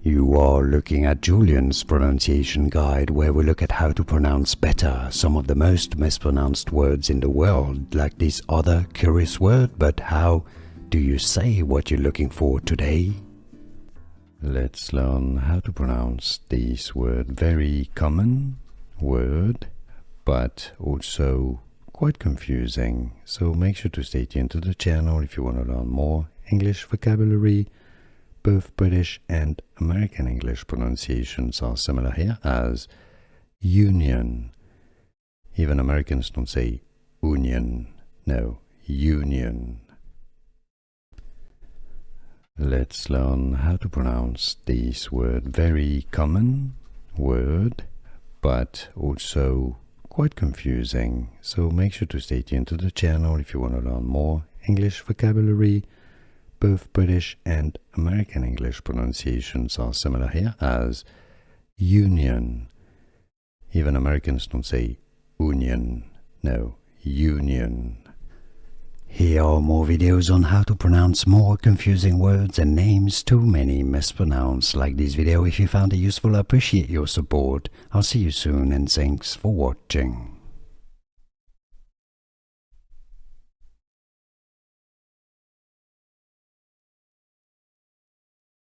You are looking at Julian's pronunciation guide, where we look at how to pronounce better some of the most mispronounced words in the world, like this other curious word. But how do you say what you're looking for today? Let's learn how to pronounce this word. Very common word, but also quite confusing. So make sure to stay tuned to the channel if you want to learn more English vocabulary. Both British and American English pronunciations are similar here, as union. Even Americans don't say union, no, union. Let's learn how to pronounce this word. Very common word, but also quite confusing. So make sure to stay tuned to the channel if you want to learn more English vocabulary. Both British and American English pronunciations are similar here, as union. Even Americans don't say union, no, union. Here are more videos on how to pronounce more confusing words and names too many mispronounced. Like this video if you found it useful. I appreciate your support. I'll see you soon and thanks for watching.